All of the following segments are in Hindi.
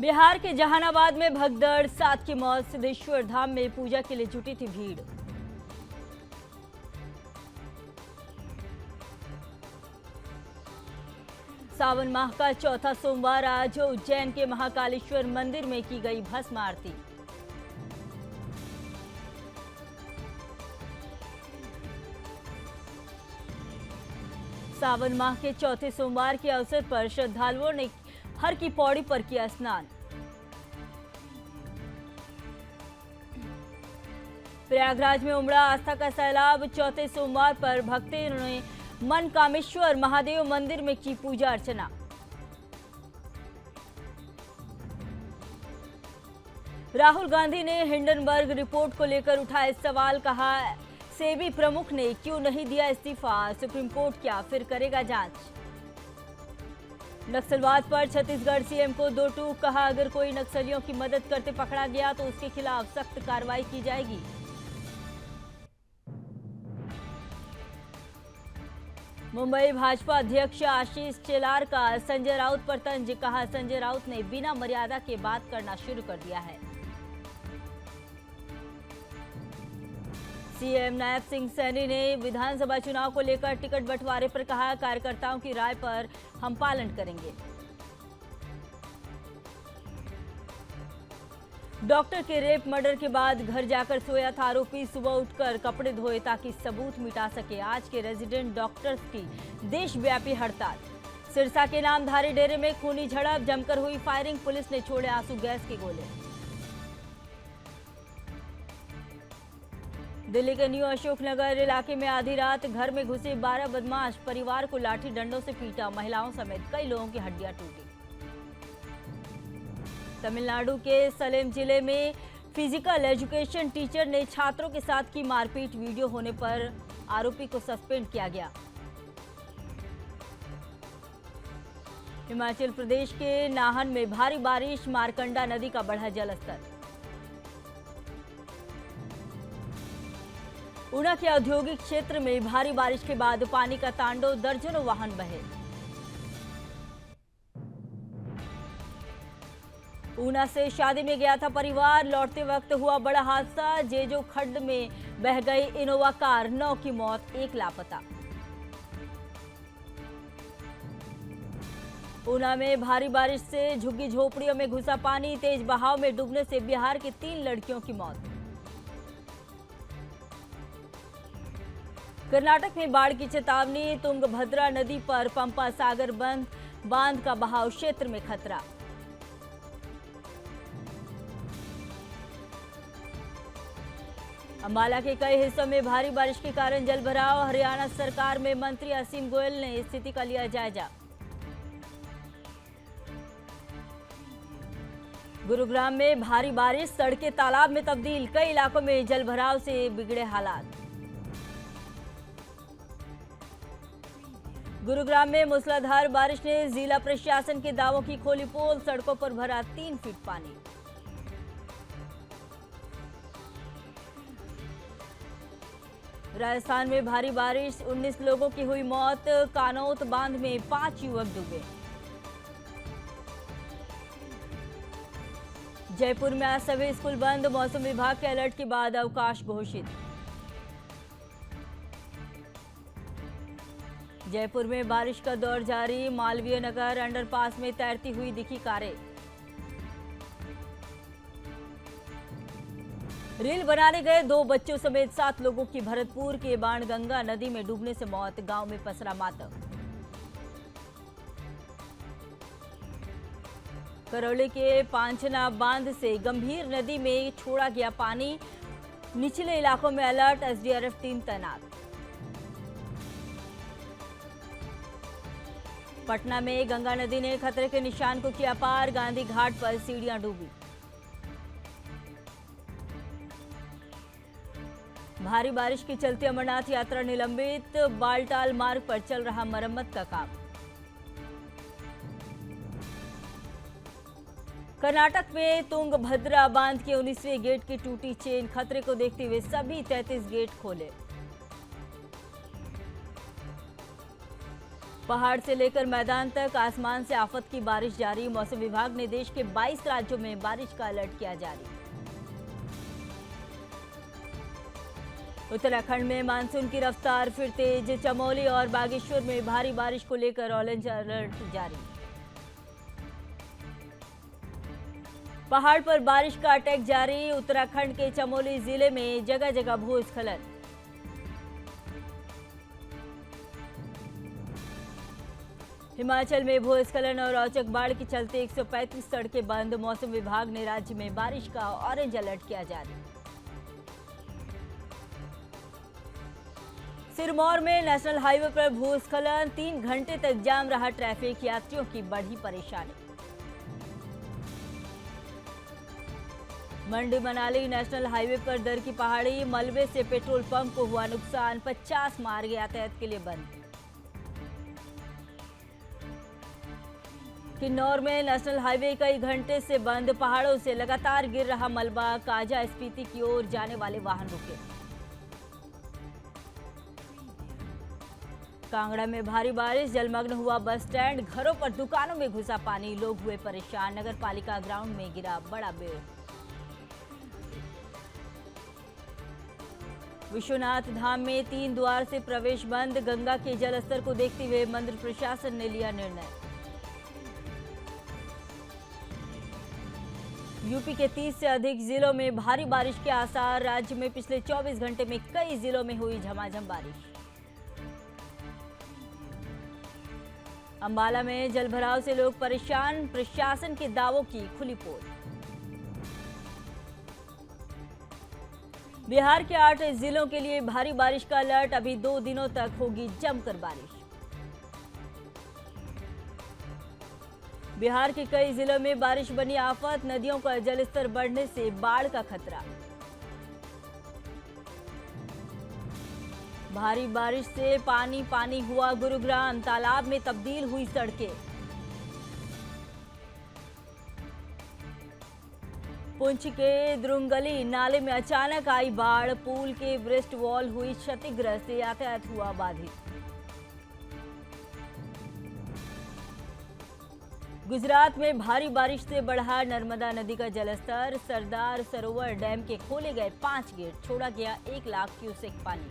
बिहार के जहानाबाद में भगदड़, 7 की मौत। सिद्धेश्वर धाम में पूजा के लिए जुटी थी भीड़। सावन माह का चौथा सोमवार आज उज्जैन के महाकालेश्वर मंदिर में की गई भस्म आरती। सावन माह के चौथे सोमवार के अवसर पर श्रद्धालुओं ने हर की पौड़ी पर किया स्नान। प्रयागराज में उमड़ा आस्था का सैलाब। चौथे सोमवार पर भक्तों ने मनकामेश्वर महादेव मंदिर में की पूजा अर्चना। राहुल गांधी ने हिंडनबर्ग रिपोर्ट को लेकर उठाए सवाल। कहा, सेबी प्रमुख ने क्यों नहीं दिया इस्तीफा, सुप्रीम कोर्ट क्या फिर करेगा जांच। नक्सलवाद पर छत्तीसगढ़ सीएम को दो टूक। कहा, अगर कोई नक्सलियों की मदद करते पकड़ा गया तो उसके खिलाफ सख्त कार्रवाई की जाएगी। मुंबई भाजपा अध्यक्ष आशीष शेलार का संजय राउत पर तंज। कहा, संजय राउत ने बिना मर्यादा के बात करना शुरू कर दिया है। सीएम नायब सिंह सैनी ने विधानसभा चुनाव को लेकर टिकट बंटवारे पर कहा, कार्यकर्ताओं की राय पर हम पालन करेंगे। डॉक्टर के रेप मर्डर के बाद घर जाकर सोया था आरोपी। सुबह उठकर कपड़े धोए ताकि सबूत मिटा सके। आज के रेजिडेंट डॉक्टर्स की देशव्यापी हड़ताल। सिरसा के नामधारी डेरे में खूनी झड़प, जमकर हुई फायरिंग। पुलिस ने छोड़े आंसू गैस के गोले। दिल्ली के न्यू अशोकनगर इलाके में आधी रात घर में घुसे 12 बदमाश, परिवार को लाठी डंडों से पीटा। महिलाओं समेत कई लोगों की हड्डियां टूटी। तमिलनाडु के सलेम जिले में फिजिकल एजुकेशन टीचर ने छात्रों के साथ की मारपीट। वीडियो होने पर आरोपी को सस्पेंड किया गया। हिमाचल प्रदेश के नाहन में भारी बारिश, मारकंडा नदी का बढ़ा जलस्तर। ऊना के औद्योगिक क्षेत्र में भारी बारिश के बाद पानी का तांडव, दर्जनों वाहन बहे। ऊना से शादी में गया था परिवार, लौटते वक्त हुआ बड़ा हादसा। जेजो खड्ड में बह गई इनोवा कार, 9 की मौत, 1 लापता। ऊना में भारी बारिश से झुग्गी झोपड़ियों में घुसा पानी। तेज बहाव में डूबने से बिहार की 3 लड़कियों की मौत। कर्नाटक में बाढ़ की चेतावनी। तुंगभद्रा नदी पर पंपा सागर बांध का बहाव क्षेत्र में खतरा। अंबाला के कई हिस्सों में भारी बारिश के कारण जलभराव। हरियाणा सरकार में मंत्री असीम गोयल ने स्थिति का लिया जायजा। गुरुग्राम में भारी बारिश, सड़कें तालाब में तब्दील। कई इलाकों में जलभराव से बिगड़े हालात। गुरुग्राम में मूसलाधार बारिश ने जिला प्रशासन के दावों की खोली पोल। सड़कों पर भरा 3 फीट पानी। राजस्थान में भारी बारिश, 19 लोगों की हुई मौत। कानौत बांध में 5 युवक डूबे। जयपुर में आज सभी स्कूल बंद। मौसम विभाग के अलर्ट के बाद अवकाश घोषित। जयपुर में बारिश का दौर जारी। मालवीय नगर अंडरपास में तैरती हुई दिखी कारें। रील बनाने गए 2 बच्चों समेत 7 लोगों की भरतपुर के बाणगंगा नदी में डूबने से मौत। गांव में पसरा मातम। करौली के पांचना बांध से गंभीर नदी में छोड़ा गया पानी। निचले इलाकों में अलर्ट, एसडीआरएफ टीम तैनात। पटना में गंगा नदी ने खतरे के निशान को किया पार। गांधी घाट पर सीढ़ियां डूबी। भारी बारिश के चलते अमरनाथ यात्रा निलंबित। बालटाल मार्ग पर चल रहा मरम्मत का काम। कर्नाटक में तुंगभद्रा बांध के 19वें गेट की टूटी चेन। खतरे को देखते हुए सभी 33 गेट खोले। पहाड़ से लेकर मैदान तक आसमान से आफत की बारिश जारी। मौसम विभाग ने देश के 22 राज्यों में बारिश का अलर्ट किया जारी। उत्तराखंड में मानसून की रफ्तार फिर तेज। चमोली और बागेश्वर में भारी बारिश को लेकर ऑरेंज अलर्ट जारी। पहाड़ पर बारिश का अटैक जारी। उत्तराखंड के चमोली जिले में जगह जगह भूस्खलन। हिमाचल में भूस्खलन और औचक बाढ़ के चलते 135 सड़कें बंद। मौसम विभाग ने राज्य में बारिश का ऑरेंज अलर्ट किया जारी। सिरमौर में नेशनल हाईवे पर भूस्खलन, 3 घंटे तक जाम रहा ट्रैफिक। यात्रियों की बढ़ी परेशानी। मंडी मनाली नेशनल हाईवे पर दर की पहाड़ी, मलबे से पेट्रोल पंप को हुआ नुकसान। 50 मार्ग यातायात के लिए बंद। किन्नौर में नेशनल हाईवे कई घंटे से बंद। पहाड़ों से लगातार गिर रहा मलबा। काजा स्पीति की ओर जाने वाले वाहन रुके। कांगड़ा में भारी बारिश, जलमग्न हुआ बस स्टैंड। घरों पर दुकानों में घुसा पानी, लोग हुए परेशान। नगर पालिका ग्राउंड में गिरा बड़ा पेड़। विश्वनाथ धाम में 3 द्वार से प्रवेश बंद। गंगा के जलस्तर को देखते हुए मंदिर प्रशासन ने लिया निर्णय। यूपी के 30 से अधिक जिलों में भारी बारिश के आसार। राज्य में पिछले 24 घंटे में कई जिलों में हुई झमाझम बारिश। अंबाला में जलभराव से लोग परेशान। प्रशासन के दावों की खुली पोल। बिहार के 8 जिलों के लिए भारी बारिश का अलर्ट। अभी 2 दिनों तक होगी जमकर बारिश। बिहार के कई जिलों में बारिश बनी आफत। नदियों का जलस्तर बढ़ने से बाढ़ का खतरा। भारी बारिश से पानी पानी हुआ गुरुग्राम। तालाब में तब्दील हुई सड़कें। पुंछ के द्रुंगली नाले में अचानक आई बाढ़। पुल के ब्रेस्ट वॉल हुई क्षतिग्रस्त। यातायात हुआ बाधित। गुजरात में भारी बारिश से बढ़ा नर्मदा नदी का जलस्तर। सरदार सरोवर डैम के खोले गए 5 गेट। छोड़ा गया 1 लाख क्यूसेक पानी।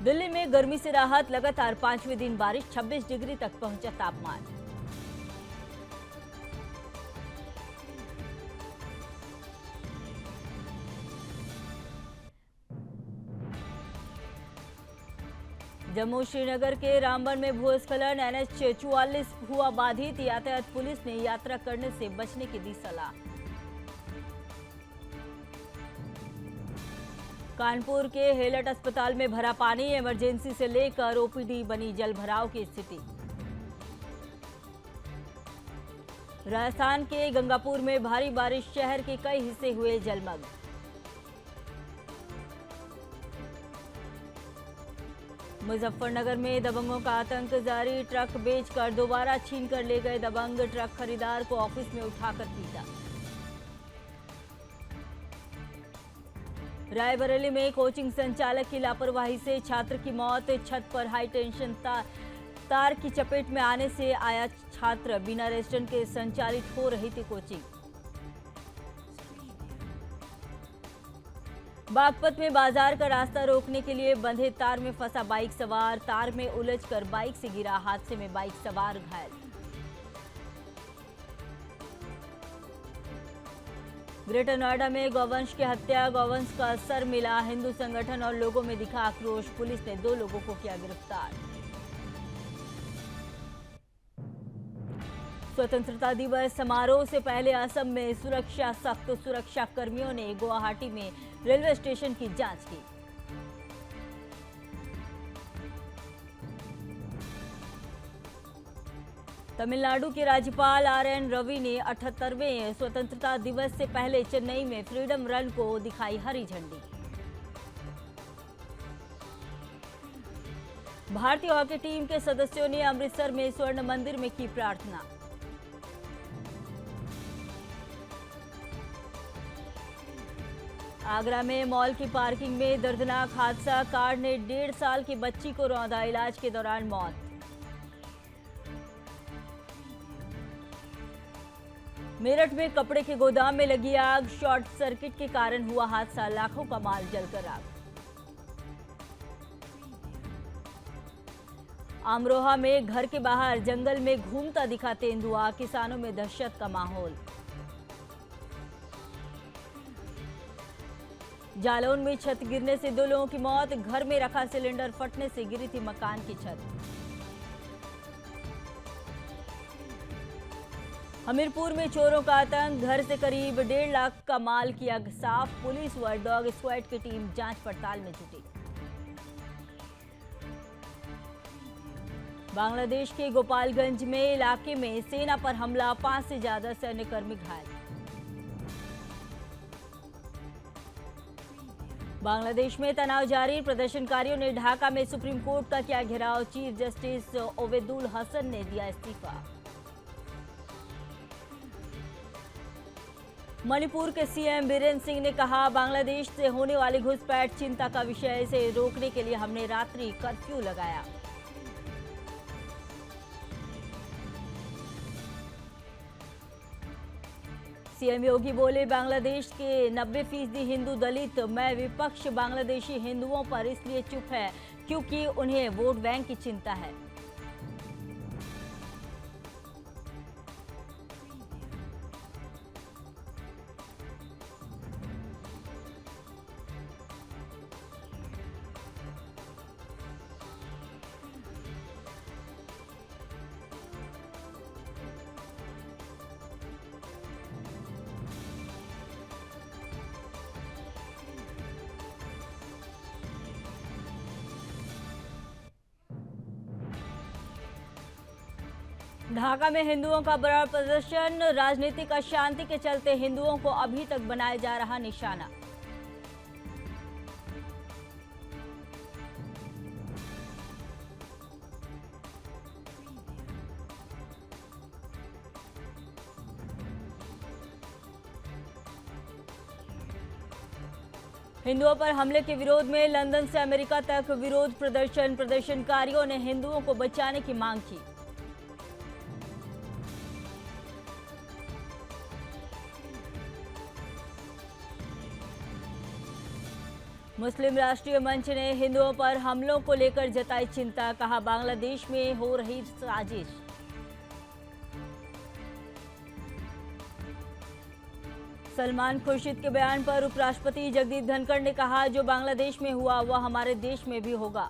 दिल्ली में गर्मी से राहत। लगातार 5वें दिन बारिश। 26 डिग्री तक पहुंचा तापमान। जम्मू श्रीनगर के रामबन में भूस्खलन। NH 44 हुआ बाधित। यातायात पुलिस ने यात्रा करने से बचने की दी सलाह। कानपुर के हेलट अस्पताल में भरा पानी। इमरजेंसी से लेकर OPD बनी जलभराव की स्थिति। राजस्थान के गंगापुर में भारी बारिश। शहर के कई हिस्से हुए जलमग्न। मुजफ्फरनगर में दबंगों का आतंक जारी। ट्रक बेचकर दोबारा छीनकर ले गए दबंग। ट्रक खरीदार को ऑफिस में उठाकर पीटा। रायबरेली में कोचिंग संचालक की लापरवाही से छात्र की मौत। छत पर हाई टेंशन तार की चपेट में आने से आया छात्र। बिना रेजिस्ट्रेशन के संचालित हो रही थी कोचिंग। बागपत में बाजार का रास्ता रोकने के लिए बंधे तार में फंसा बाइक सवार। तार में उलझकर बाइक से गिरा। हादसे में बाइक सवार घायल। ग्रेटर नोएडा में गौवंश की हत्या। गौवंश का सर मिला। हिंदू संगठन और लोगों में दिखा आक्रोश। पुलिस ने 2 लोगों को किया गिरफ्तार। स्वतंत्रता दिवस समारोह से पहले असम में सुरक्षा सख्त। सुरक्षा कर्मियों ने गुवाहाटी में रेलवे स्टेशन की जांच की। तमिलनाडु के राज्यपाल RN रवि ने 78वें स्वतंत्रता दिवस से पहले चेन्नई में फ्रीडम रन को दिखाई हरी झंडी। भारतीय हॉकी टीम के सदस्यों ने अमृतसर में स्वर्ण मंदिर में की प्रार्थना। आगरा में मॉल की पार्किंग में दर्दनाक हादसा, कार ने 1.5 साल की बच्ची को रौंदा, इलाज के दौरान मौत। मेरठ में कपड़े के गोदाम में लगी आग, शॉर्ट सर्किट के कारण हुआ हादसा, लाखों का माल जलकर राख। अमरोहा में घर के बाहर जंगल में घूमता दिखा तेंदुआ, किसानों में दहशत का माहौल। जालौन में छत गिरने से 2 लोगों की मौत, घर में रखा सिलेंडर फटने से गिरी थी मकान की छत। हमीरपुर में चोरों का आतंक, घर से करीब 1.5 लाख का माल किया साफ, पुलिस व डॉग स्क्वाड की टीम जांच पड़ताल में जुटी। बांग्लादेश के गोपालगंज में इलाके में सेना पर हमला, 5 से ज्यादा सैन्यकर्मी घायल। बांग्लादेश में तनाव जारी, प्रदर्शनकारियों ने ढाका में सुप्रीम कोर्ट का किया घेराव, चीफ जस्टिस ओवेदुल हसन ने दिया इस्तीफा। मणिपुर के सीएम बीरेन सिंह ने कहा, बांग्लादेश से होने वाली घुसपैठ चिंता का विषय, इसे रोकने के लिए हमने रात्रि कर्फ्यू लगाया। सीएम योगी बोले, बांग्लादेश के 90% हिंदू दलित, मैं विपक्ष बांग्लादेशी हिंदुओं पर इसलिए चुप है क्योंकि उन्हें वोट बैंक की चिंता है। ढाका में हिंदुओं का बड़ा प्रदर्शन, राजनीतिक अशांति के चलते हिंदुओं को अभी तक बनाया जा रहा निशाना। हिंदुओं पर हमले के विरोध में लंदन से अमेरिका तक विरोध प्रदर्शन, प्रदर्शनकारियों ने हिंदुओं को बचाने की मांग की। मुस्लिम राष्ट्रीय मंच ने हिंदुओं पर हमलों को लेकर जताई चिंता, कहा बांग्लादेश में हो रही साजिश। सलमान खुर्शीद के बयान पर उपराष्ट्रपति जगदीप धनखड़ ने कहा, जो बांग्लादेश में हुआ वह हमारे देश में भी होगा।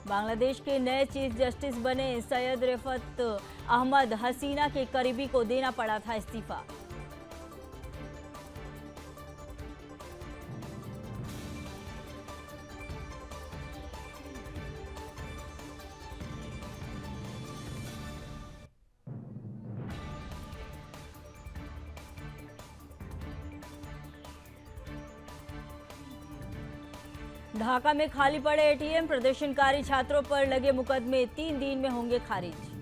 बांग्लादेश के नए चीफ जस्टिस बने सैयद रफत अहमद, हसीना के करीबी को देना पड़ा था इस्तीफा। ढाका में खाली पड़े एटीएम, प्रदर्शनकारी छात्रों पर लगे मुकदमे 3 दिन में होंगे खारिज।